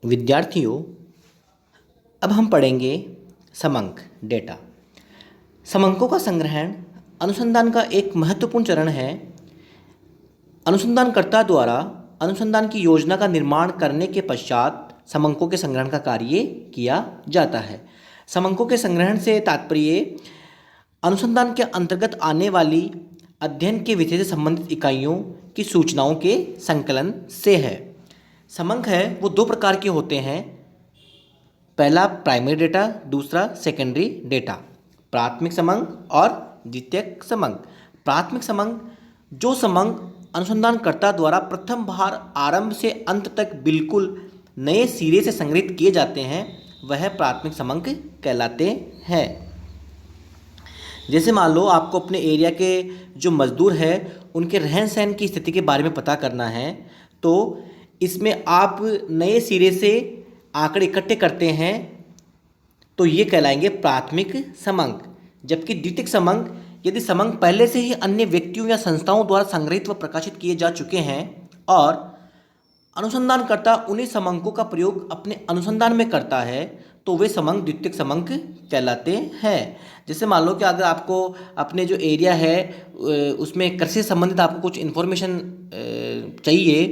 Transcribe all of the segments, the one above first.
विद्यार्थियों, अब हम पढ़ेंगे समंक डेटा। समंकों का संग्रहण अनुसंधान का एक महत्वपूर्ण चरण है। अनुसंधानकर्ता द्वारा अनुसंधान की योजना का निर्माण करने के पश्चात समंकों के संग्रहण का कार्य किया जाता है। समंकों के संग्रहण से तात्पर्य अनुसंधान के अंतर्गत आने वाली अध्ययन के विषय से संबंधित इकाइयों की सूचनाओं के संकलन से है। समंक है वो दो प्रकार के होते हैं। पहला प्राइमरी डेटा, दूसरा सेकेंडरी डेटा। प्राथमिक समंक और द्वितीयक समंक। प्राथमिक समंक जो समंक अनुसंधानकर्ता द्वारा प्रथम बार आरंभ से अंत तक बिल्कुल नए सिरे से संग्रहित किए जाते हैं वह प्राथमिक समंक कहलाते हैं। जैसे मान लो आपको अपने एरिया के जो मज़दूर हैं उनके रहन सहन की स्थिति के बारे में पता करना है, तो इसमें आप नए सिरे से आंकड़े इकट्ठे करते हैं तो ये कहलाएंगे प्राथमिक समंक। जबकि द्वितीयक समंक यदि समंक पहले से ही अन्य व्यक्तियों या संस्थाओं द्वारा संग्रहित व प्रकाशित किए जा चुके हैं और अनुसंधानकर्ता उन्हीं समंकों का प्रयोग अपने अनुसंधान में करता है तो वे समंक द्वितीयक समंक कहलाते हैं। जैसे मान लो कि अगर आपको अपने जो एरिया है उसमें कृषि से संबंधित आपको कुछ इन्फॉर्मेशन चाहिए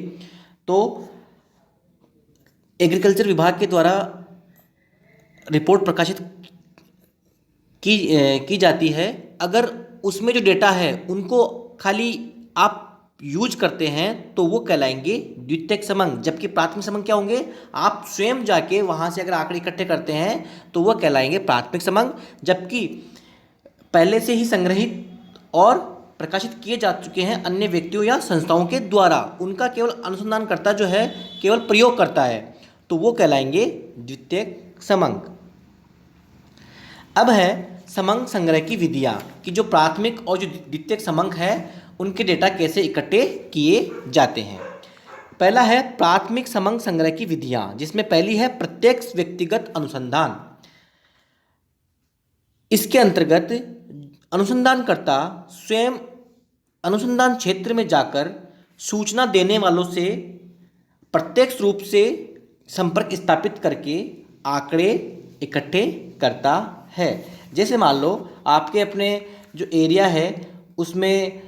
तो एग्रीकल्चर विभाग के द्वारा रिपोर्ट प्रकाशित की जाती है। अगर उसमें जो डेटा है उनको खाली आप यूज करते हैं तो वो कहलाएंगे द्वितीयक समंक। जबकि प्राथमिक समंक क्या होंगे, आप स्वयं जाके वहाँ से अगर आंकड़े इकट्ठे करते हैं तो वह कहलाएंगे प्राथमिक समंक। जबकि पहले से ही संग्रहित और प्रकाशित किए जा चुके हैं अन्य व्यक्तियों या संस्थाओं के द्वारा, उनका केवल अनुसंधानकर्ता जो है केवल प्रयोग करता है तो वो कहलाएंगे द्वितीयक समंक। अब है समंक संग्रह की विधियाँ कि जो प्राथमिक और जो द्वितीयक समंक है उनके डेटा कैसे इकट्ठे किए जाते हैं। पहला है प्राथमिक समंक संग्रह की विधियाँ, जिसमें पहली है प्रत्यक्ष व्यक्तिगत अनुसंधान। इसके अंतर्गत अनुसंधानकर्ता स्वयं अनुसंधान क्षेत्र में जाकर सूचना देने वालों से प्रत्यक्ष रूप से संपर्क स्थापित करके आंकड़े इकट्ठे करता है। जैसे मान लो आपके अपने जो एरिया है उसमें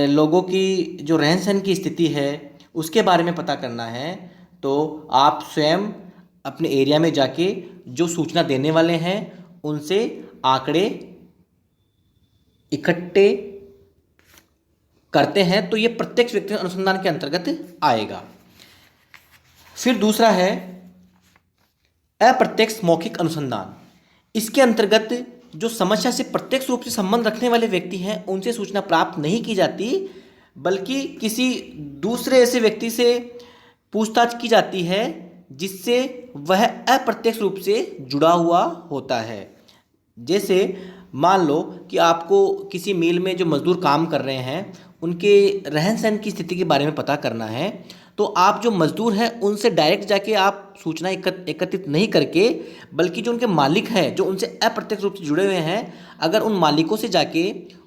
लोगों की जो रहन सहन की स्थिति है उसके बारे में पता करना है तो आप स्वयं अपने एरिया में जाके जो सूचना देने वाले हैं उनसे आंकड़े इकट्ठे करते हैं तो ये प्रत्यक्ष व्यक्तिगत अनुसंधान के अंतर्गत आएगा। फिर दूसरा है अप्रत्यक्ष मौखिक अनुसंधान। इसके अंतर्गत जो समस्या से प्रत्यक्ष रूप से संबंध रखने वाले व्यक्ति हैं उनसे सूचना प्राप्त नहीं की जाती बल्कि किसी दूसरे ऐसे व्यक्ति से पूछताछ की जाती है जिससे वह अप्रत्यक्ष रूप से जुड़ा हुआ होता है। जैसे मान लो कि आपको किसी मिल में जो मजदूर काम कर रहे हैं उनके रहन सहन की स्थिति के बारे में पता करना है तो आप जो मजदूर हैं उनसे डायरेक्ट जाके आप सूचना एकत्रित नहीं करके बल्कि जो उनके मालिक हैं जो उनसे अप्रत्यक्ष रूप से जुड़े हुए हैं अगर उन मालिकों से जाके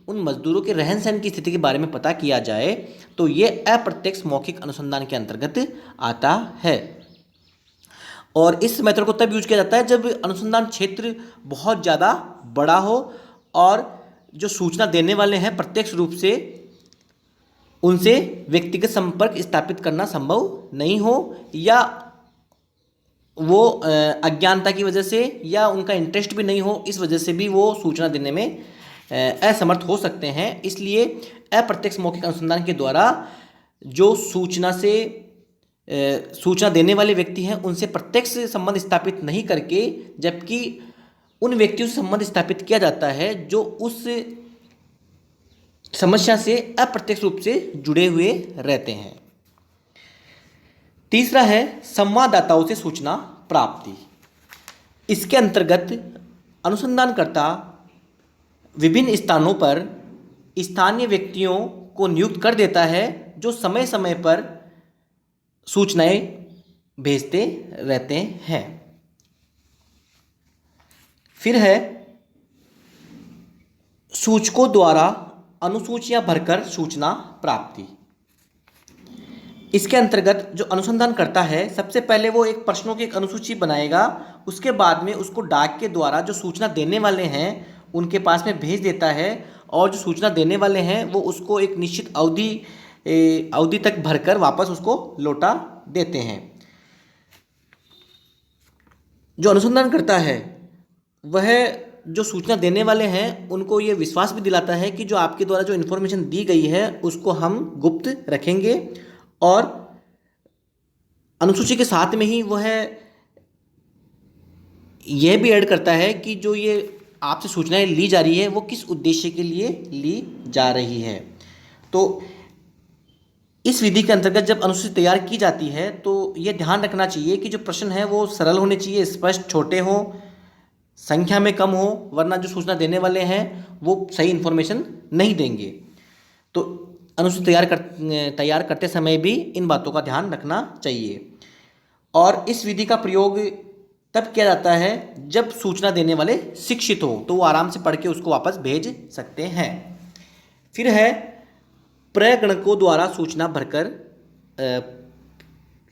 उन मजदूरों के रहन सहन की स्थिति के बारे में पता किया जाए तो ये अप्रत्यक्ष मौखिक अनुसंधान के अंतर्गत आता है। और इस मेथड को तब यूज किया जाता है जब अनुसंधान क्षेत्र बहुत ज़्यादा बड़ा हो और जो सूचना देने वाले हैं प्रत्यक्ष रूप से उनसे व्यक्तिगत संपर्क स्थापित करना संभव नहीं हो या वो अज्ञानता की वजह से या उनका इंटरेस्ट भी नहीं हो, इस वजह से भी वो सूचना देने में असमर्थ हो सकते हैं। इसलिए अप्रत्यक्ष मौखिक अनुसंधान के द्वारा जो सूचना देने वाले व्यक्ति हैं उनसे प्रत्यक्ष संबंध स्थापित नहीं करके जबकि उन व्यक्तियों से संबंध स्थापित किया जाता है जो उस समस्या से अप्रत्यक्ष रूप से जुड़े हुए रहते हैं। तीसरा है संवाददाताओं से सूचना प्राप्ति। इसके अंतर्गत अनुसंधानकर्ता विभिन्न स्थानों पर स्थानीय व्यक्तियों को नियुक्त कर देता है जो समय समय पर सूचनाएं भेजते रहते हैं। फिर है सूचकों द्वारा अनुसूचियां भरकर सूचना प्राप्ति। इसके अंतर्गत जो अनुसंधान करता है, सबसे पहले वो एक प्रश्नों की एक अनुसूची बनाएगा, उसके बाद में उसको डाक के द्वारा जो सूचना देने वाले हैं उनके पास में भेज देता है, और जो सूचना देने वाले हैं वो उसको एक निश्चित अवधि तक भरकर वापस उसको लौटा देते हैं। जो अनुसंधान करता है वह जो सूचना देने वाले हैं उनको ये विश्वास भी दिलाता है कि जो आपके द्वारा जो इन्फॉर्मेशन दी गई है उसको हम गुप्त रखेंगे, और अनुसूची के साथ में ही वह यह भी ऐड करता है कि जो ये आपसे सूचनाएं ली जा रही है वो किस उद्देश्य के लिए ली जा रही है। तो इस विधि के अंतर्गत जब अनुसूची तैयार की जाती है तो यह ध्यान रखना चाहिए कि जो प्रश्न है वो सरल होने चाहिए, स्पष्ट, छोटे हों, संख्या में कम हो, वरना जो सूचना देने वाले हैं वो सही इन्फॉर्मेशन नहीं देंगे। तो अनुसूची तैयार करते समय भी इन बातों का ध्यान रखना चाहिए। और इस विधि का प्रयोग तब किया जाता है जब सूचना देने वाले शिक्षित हो, तो वो आराम से पढ़ के उसको वापस भेज सकते हैं। फिर है प्रगणकों द्वारा सूचना भरकर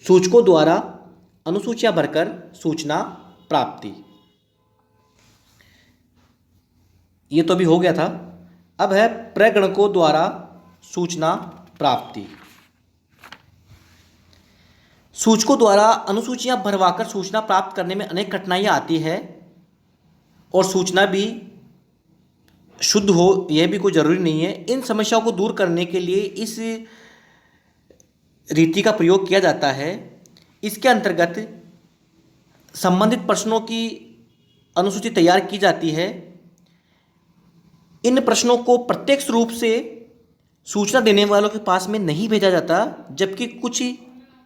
सूचकों द्वारा अनुसूचियां भरकर सूचना प्राप्ति। ये तो अभी हो गया था। अब है प्रगणकों द्वारा सूचना प्राप्ति। सूचकों द्वारा अनुसूचियां भरवाकर सूचना प्राप्त करने में अनेक कठिनाइयां आती है, और सूचना भी शुद्ध हो यह भी कोई ज़रूरी नहीं है। इन समस्याओं को दूर करने के लिए इस रीति का प्रयोग किया जाता है। इसके अंतर्गत संबंधित प्रश्नों की अनुसूची तैयार की जाती है। इन प्रश्नों को प्रत्यक्ष रूप से सूचना देने वालों के पास में नहीं भेजा जाता, जबकि कुछ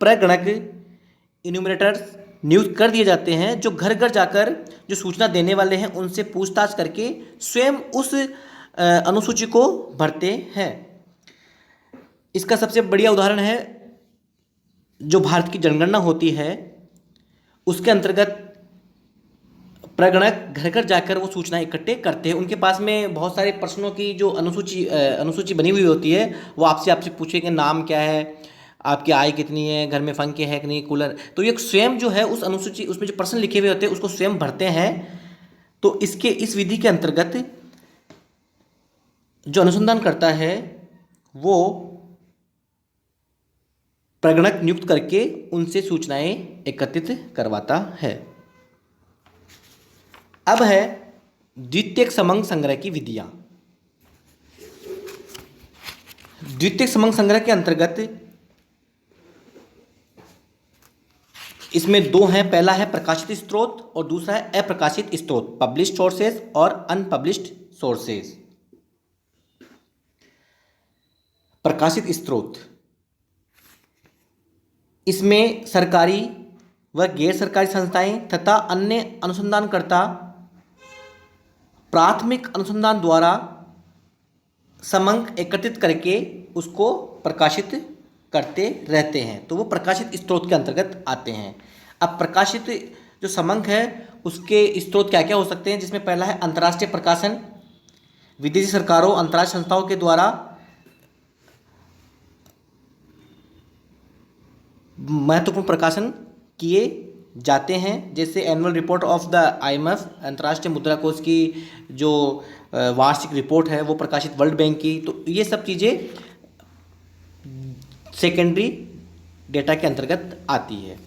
प्रगणक इन्यूमरेटर्स नियुक्त कर दिए जाते हैं जो घर घर जाकर जो सूचना देने वाले हैं उनसे पूछताछ करके स्वयं उस अनुसूची को भरते हैं। इसका सबसे बढ़िया उदाहरण है जो भारत की जनगणना होती है, उसके अंतर्गत प्रगणक घर घर जाकर वो सूचना इकट्ठे करते हैं। उनके पास में बहुत सारे प्रश्नों की जो अनुसूची बनी हुई होती है, वो आपसे पूछेंगे नाम क्या है, आपकी आय कितनी है, घर में पंखे है कि नहीं, कूलर। तो ये स्वयं जो है उस अनुसूची उसमें जो प्रश्न लिखे हुए होते हैं उसको स्वयं भरते हैं। तो इस विधि के अंतर्गत जो अनुसंधान करता है वो प्रगणक नियुक्त करके उनसे सूचनाएं एकत्रित करवाता है। अब है द्वितीयक समंग संग्रह की विधियां। द्वितीयक समंग संग्रह के अंतर्गत इसमें दो हैं। पहला है प्रकाशित स्रोत और दूसरा है अप्रकाशित स्रोत, पब्लिश्ड सोर्सेज और अनपब्लिश्ड सोर्सेज। प्रकाशित स्रोत, इसमें सरकारी व गैर सरकारी संस्थाएं तथा अन्य अनुसंधानकर्ता प्राथमिक अनुसंधान द्वारा समंग एकत्रित करके उसको प्रकाशित करते रहते हैं, तो वो प्रकाशित स्रोत के अंतर्गत आते हैं। अब प्रकाशित जो समंग है उसके स्रोत क्या क्या हो सकते हैं, जिसमें पहला है अंतर्राष्ट्रीय प्रकाशन, विदेशी सरकारों अंतर्राष्ट्रीय संस्थाओं के द्वारा महत्वपूर्ण प्रकाशन किए जाते हैं, जैसे annual report of the IMF, अंतर्राष्ट्रीय मुद्रा कोष की जो वार्षिक रिपोर्ट है वो प्रकाशित, वर्ल्ड बैंक की। तो ये सब चीज़ें सेकेंडरी डेटा के अंतर्गत आती है।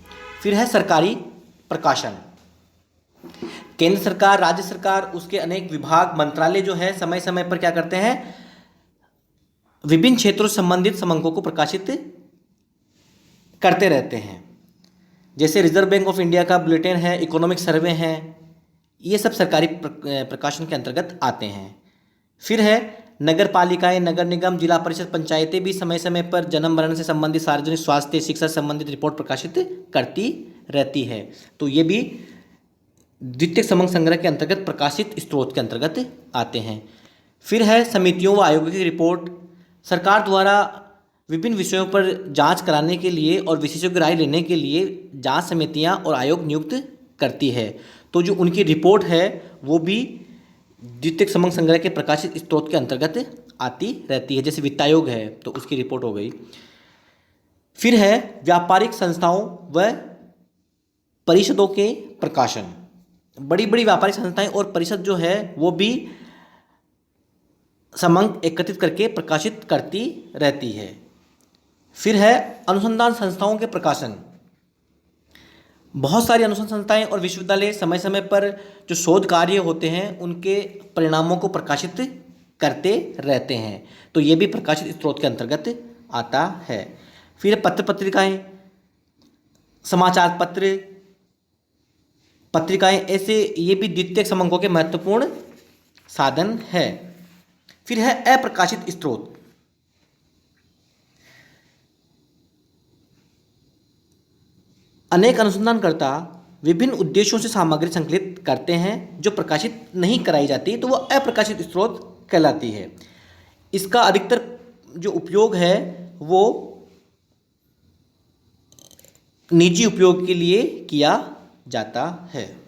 फिर है सरकारी प्रकाशन। केंद्र सरकार, राज्य सरकार, उसके अनेक विभाग, मंत्रालय जो है समय समय पर क्या करते हैं, विभिन्न क्षेत्रों से संबंधित समंगों को प्रकाशित करते रहते हैं। जैसे रिजर्व बैंक ऑफ इंडिया का बुलेटिन है, इकोनॉमिक सर्वे है, ये सब सरकारी प्रकाशन के अंतर्गत आते हैं। फिर है नगर पालिकाएं, नगर निगम, जिला परिषद, पंचायतें भी समय समय पर जन्म मरण से संबंधित, सार्वजनिक स्वास्थ्य, शिक्षा से संबंधित रिपोर्ट प्रकाशित करती रहती है। तो ये भी द्वितीयक समंग संग्रह के अंतर्गत प्रकाशित स्रोत के अंतर्गत आते हैं। फिर है समितियों व आयोगों की रिपोर्ट। सरकार द्वारा विभिन्न विषयों पर जांच कराने के लिए और विशेषज्ञों की राय लेने के लिए जांच समितियां और आयोग नियुक्त करती है। तो जो उनकी रिपोर्ट है वो भी द्वितीयक समंग संग्रह के प्रकाशित स्रोत के अंतर्गत आती रहती है। जैसे वित्त आयोग है तो उसकी रिपोर्ट हो गई। फिर है व्यापारिक संस्थाओं व परिषदों के प्रकाशन। बड़ी बड़ी व्यापारिक संस्थाएं और परिषद जो है वो भी समंक एकत्रित करके प्रकाशित करती रहती है। फिर है अनुसंधान संस्थाओं के प्रकाशन। बहुत सारी अनुसंधान संस्थाएं और विश्वविद्यालय समय समय पर जो शोध कार्य होते हैं उनके परिणामों को प्रकाशित करते रहते हैं, तो ये भी प्रकाशित स्रोत के अंतर्गत आता है। फिर पत्र पत्रिकाएं, समाचार पत्र, पत्रिकाएं, ऐसे ये भी द्वितीयक समंकों के महत्वपूर्ण साधन है। फिर है अप्रकाशित स्रोत। अनेक अनुसंधानकर्ता विभिन्न उद्देश्यों से सामग्री संकलित करते हैं जो प्रकाशित नहीं कराई जाती, तो वह अप्रकाशित स्रोत कहलाती है। इसका अधिकतर जो उपयोग है वो निजी उपयोग के लिए किया जाता है।